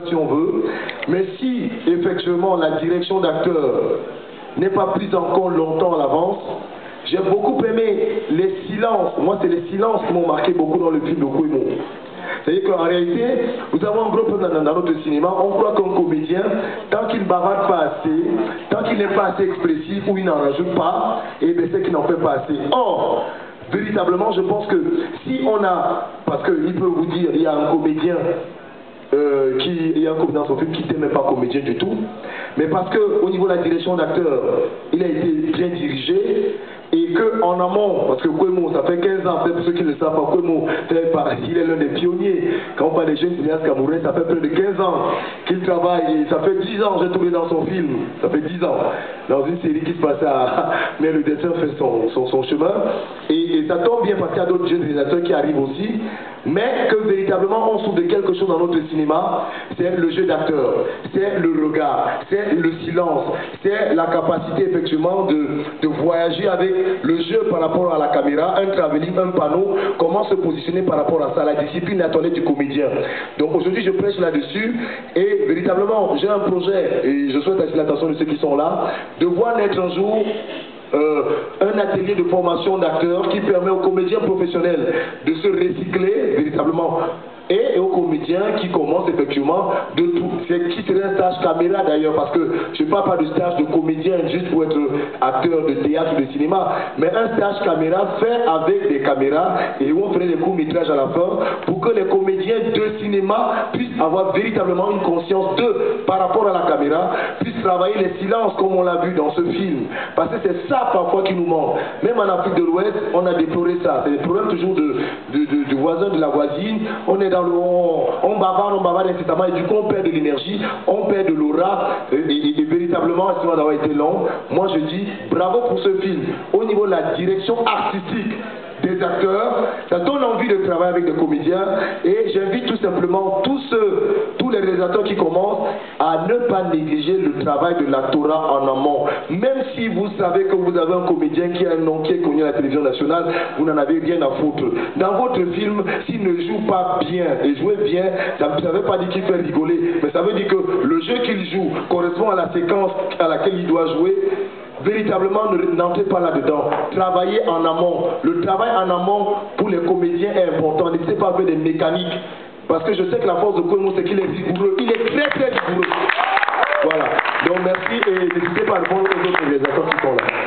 si on veut, mais si effectivement la direction d'acteur n'est pas prise en compte longtemps à l'avance, j'ai beaucoup aimé les silences. Moi, c'est les silences qui m'ont marqué beaucoup dans le film de Kwemo. C'est-à-dire qu'en réalité, nous avons un gros problème dans notre cinéma. On croit qu'un comédien, tant qu'il ne bavarde pas assez, tant qu'il n'est pas assez expressif ou il n'en rajoute pas, et bien c'est qu'il n'en fait pas assez. Or, véritablement, je pense que si on a, parce qu'il peut vous dire, il y a un comédien il y a un comédien dans son film qui n'était même pas comédien du tout, mais parce qu'au niveau de la direction d'acteur, il a été bien dirigé et qu'en amont, parce que Kwemo, ça fait 15 ans, peut-être pour ceux qui ne le savent pas, Kwemo, il est l'un des pionniers. Quand on parle des jeunes cinéastes camerounais, ça fait près de 15 ans qu'il travaille, et ça fait 10 ans, j'ai tourné dans son film, ça fait 10 ans, dans une série qui se passait à... Mais le dessin fait son chemin, et ça tombe bien parce qu'il y a d'autres jeunes réalisateurs qui arrivent aussi, mais que véritablement on souffre de quelque chose dans notre cinéma, c'est le jeu d'acteur, c'est le regard, c'est le silence, c'est la capacité effectivement de voyager avec le jeu par rapport à la caméra, un travelling, un panneau, comment se positionner par rapport à ça, la discipline, la toilette du comédien. Donc aujourd'hui je prêche là-dessus et véritablement j'ai un projet et je souhaite attirer l'attention de ceux qui sont là, de voir naître un jour un atelier de formation d'acteurs qui permet aux comédiens professionnels de se recycler véritablement et aux comédiens qui commencent effectivement de tout. C'est qui serait un stage caméra d'ailleurs, parce que je ne parle pas de stage de comédien juste pour être acteur de théâtre ou de cinéma, mais un stage caméra fait avec des caméras et où on ferait des courts-métrages à la fin pour que les comédiens de cinéma puissent avoir véritablement une conscience par rapport à la caméra, puissent travailler les silences comme on l'a vu dans ce film. Parce que c'est ça parfois qui nous manque. Même en Afrique de l'Ouest, on a déploré ça. C'est le problème toujours du voisin, de la voisine. On est dans on bavarde incessamment et du coup on perd de l'énergie, on perd de l'aura et véritablement, essayons d'avoir été long. Moi je dis bravo pour ce film. Au niveau de la direction artistique des acteurs, ça donne envie de travailler avec des comédiens et j'invite tout simplement tous les réalisateurs qui commencent à ne pas négliger le travail de l'actorat en amont. Même si vous savez que vous avez un comédien qui a un nom qui est connu à la télévision nationale, vous n'en avez rien à foutre. Dans votre film, s'il ne joue pas bien et jouer bien, ça ne veut pas dire qu'il fait rigoler, mais ça veut dire que le jeu qu'il joue correspond à la séquence à laquelle il doit jouer. Véritablement, n'entrez pas là-dedans. Travaillez en amont. Le travail en amont pour les comédiens est important. N'hésitez pas à faire des mécaniques. Parce que je sais que la force de Kwemo, c'est qu'il est rigoureux. Il est très très rigoureux. Voilà. Donc merci et n'hésitez pas à répondre aux autres réalisateurs qui sont là.